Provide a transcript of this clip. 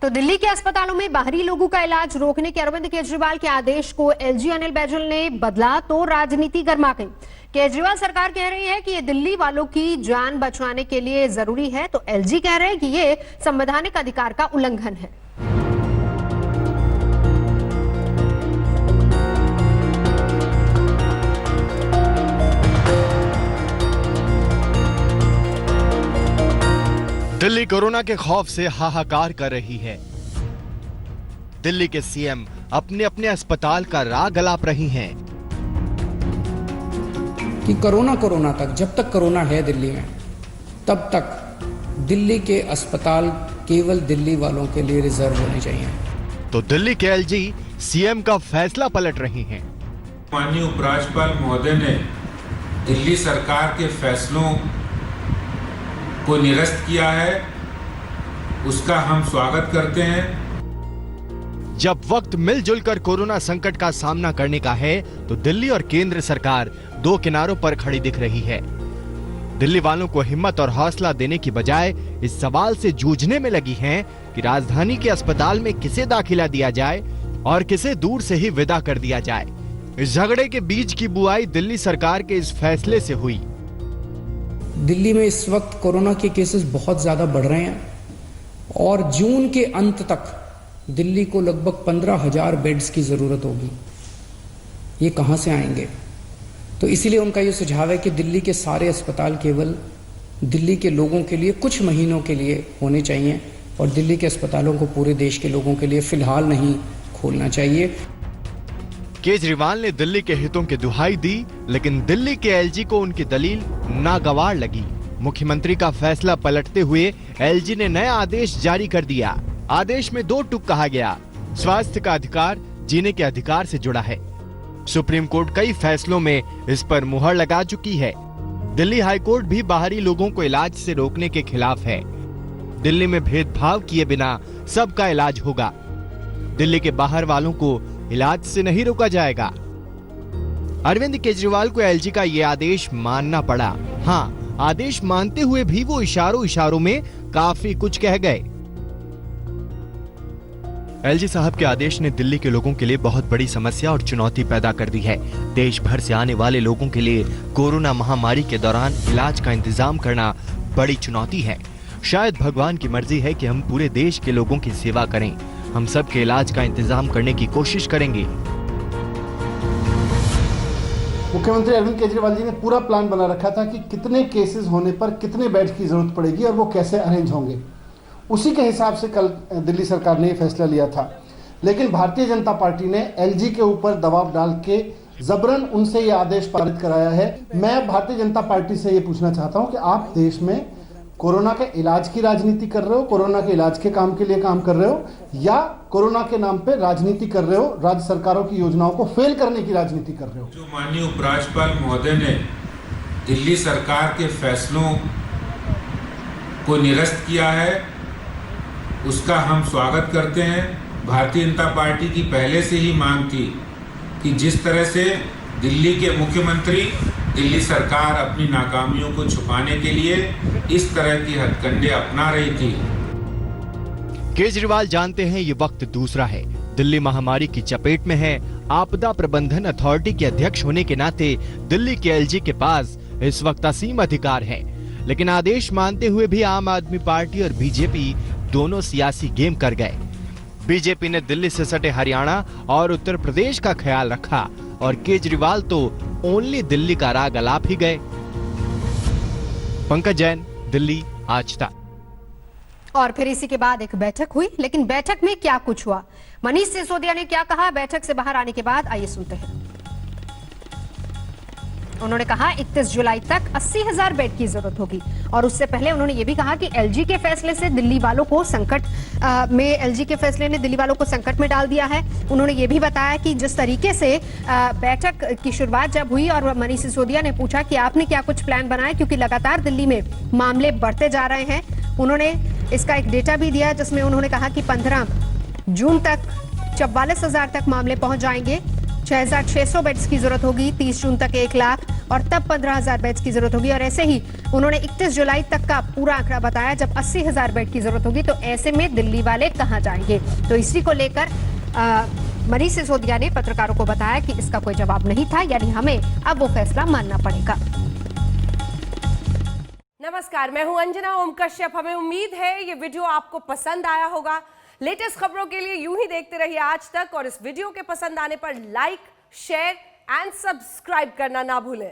तो दिल्ली के अस्पतालों में बाहरी लोगों का इलाज रोकने के अरविंद केजरीवाल के आदेश को एलजी अनिल बैजल ने बदला तो राजनीति गर्मा गई। केजरीवाल सरकार कह रही है कि ये दिल्ली वालों की जान बचाने के लिए जरूरी है, तो एलजी कह रहे हैं कि ये संवैधानिक अधिकार का उल्लंघन है। दिल्ली कोरोना के खौफ से हाहाकार कर रही है। दिल्ली के सीएम अपने अपने अस्पताल का राग अलाप रही हैं। कि कोरोना तक, जब तक कोरोना है दिल्ली में, तब तक दिल्ली के अस्पताल केवल दिल्ली वालों के लिए रिजर्व होने चाहिए। तो दिल्ली के एलजी सीएम का फैसला पलट रही हैं। माननीय उपराज्यपाल महोदय ने दिल्ली सरकार के फैसलों को निरस्त किया है, उसका हम स्वागत करते हैं। जब वक्त मिलजुल कर कोरोना संकट का सामना करने का है, तो दिल्ली और केंद्र सरकार दो किनारों पर खड़ी दिख रही है। दिल्ली वालों को हिम्मत और हौसला देने की बजाय इस सवाल से जूझने में लगी हैं कि राजधानी के अस्पताल में किसे दाखिला दिया जाए और किसे दूर से ही विदा कर दिया जाए। इस झगड़े के बीच की बुआई दिल्ली सरकार के इस फैसले से हुई। दिल्ली में इस वक्त कोरोना के केसेस बहुत ज्यादा बढ़ रहे हैं और जून के अंत तक दिल्ली को लगभग 15,000 बेड्स की जरूरत होगी। ये कहां से आएंगे? तो इसीलिए उनका ये सुझाव है कि दिल्ली के सारे अस्पताल केवल दिल्ली के लोगों के लिए कुछ महीनों के लिए होने चाहिए और दिल्ली के अस्पतालों को पूरे देश के लोगों के लिए फिलहाल नहीं खोलना चाहिए। केजरीवाल ने दिल्ली के हितों की दुहाई दी, लेकिन दिल्ली के एलजी को उनकी दलील नागवार लगी। मुख्यमंत्री का फैसला पलटते हुए एलजी ने नया आदेश जारी कर दिया। आदेश में दो टूक कहा गया, स्वास्थ्य का अधिकार जीने के अधिकार से जुड़ा है। सुप्रीम कोर्ट कई फैसलों में इस पर मुहर लगा चुकी है। दिल्ली हाईकोर्ट भी बाहरी लोगों को इलाज से रोकने के खिलाफ है। दिल्ली में भेदभाव किए बिना सबका इलाज होगा। दिल्ली के बाहर वालों को इलाज से नहीं रोका जाएगा। अरविंद केजरीवाल को एलजी का ये आदेश मानना पड़ा। हाँ, आदेश मानते हुए भी वो इशारों में काफी कुछ कह गए। एलजी साहब के आदेश ने दिल्ली के लोगों के लिए बहुत बड़ी समस्या और चुनौती पैदा कर दी है। देश भर से आने वाले लोगों के लिए कोरोना महामारी के दौरान इलाज का इंतजाम करना बड़ी चुनौती है। शायद भगवान की मर्जी है कि हम पूरे देश के लोगों की सेवा करें। हम सब के इलाज का इंतजाम करने की कोशिश करेंगे। मुख्यमंत्री अरविंद केजरीवाल जी ने पूरा प्लान बना रखा था कि कितने केसेस होने पर कितने बेड की जरूरत पड़ेगी और वो कैसे अरेंज होंगे। उसी के हिसाब से कल दिल्ली सरकार ने ये फैसला लिया था, लेकिन भारतीय जनता पार्टी ने एलजी के ऊपर दबाव डाल के जबरन उनसे ये आदेश पारित कराया है। मैं भारतीय जनता पार्टी से ये पूछना चाहता हूँ कि आप देश में कोरोना के इलाज की राजनीति कर रहे हो, कोरोना के इलाज के काम के लिए काम कर रहे हो, या कोरोना के नाम पे राजनीति कर रहे हो, राज्य सरकारों की योजनाओं को फेल करने की राजनीति कर रहे हो? जो माननीय उपराज्यपाल महोदय ने दिल्ली सरकार के फैसलों को निरस्त किया है, उसका हम स्वागत करते हैं। भारतीय जनता पार्टी की पहले से ही मांग थी कि जिस तरह से दिल्ली के मुख्यमंत्री, दिल्ली सरकार अपनी नाकामियों को छुपाने के लिए इस तरह की हथकंडे अपना रही थी। केजरीवाल जानते हैं ये वक्त दूसरा है। दिल्ली महामारी की चपेट में है। आपदा प्रबंधन अथॉरिटी के अध्यक्ष होने के नाते दिल्ली के एलजी के पास इस वक्त असीम अधिकार है। लेकिन आदेश मानते हुए भी आम आदमी पार्टी और बीजेपी दोनों सियासी गेम कर गए। बीजेपी ने दिल्ली से सटे हरियाणा और उत्तर प्रदेश का ख्याल रखा और केजरीवाल तो ओनली दिल्ली का राग अलाप ही गए। पंकज जैन, दिल्ली आज तक। और फिर इसी के बाद एक बैठक हुई, लेकिन बैठक में क्या कुछ हुआ, मनीष सिसोदिया ने क्या कहा बैठक से बाहर आने के बाद, आइए सुनते हैं। उन्होंने कहा 31 जुलाई तक 80,000 बेड की जरूरत होगी और उससे पहले उन्होंने ये भी कहा कि एलजी के फैसले से दिल्ली वालों को संकट एलजी के फैसले ने दिल्ली वालों को संकट में डाल दिया है। उन्होंने ये भी बताया कि जिस तरीके से बैठक की शुरुआत जब हुई और मनीष सिसोदिया ने पूछा कि आपने क्या कुछ प्लान बनाया, क्योंकि लगातार दिल्ली में मामले बढ़ते जा रहे हैं। उन्होंने इसका एक डेटा भी दिया जिसमें उन्होंने कहा कि 15 जून तक 44,000 तक मामले पहुंच जाएंगे। 6,600 बेड्स की जरूरत होगी, 30 जून तक 1 लाख, और तब 15,000 बेड्स की जरूरत होगी। और ऐसे ही उन्होंने 31 जुलाई तक का पूरा आंकड़ा बताया, जब 80,000 बेड की जरूरत होगी। तो ऐसे में दिल्ली वाले कहां जाएंगे? तो इसी को लेकर मनीष सिसोदिया ने पत्रकारों को बताया कि इसका कोई जवाब नहीं था, यानी हमें अब वो फैसला मानना पड़ेगा। नमस्कार, मैं हूं अंजना ओम कश्यप। हमें उम्मीद है ये वीडियो आपको पसंद आया होगा। लेटेस्ट खबरों के लिए यूं ही देखते रहिए आज तक, और इस वीडियो के पसंद आने पर लाइक, शेयर एंड सब्सक्राइब करना ना भूलें।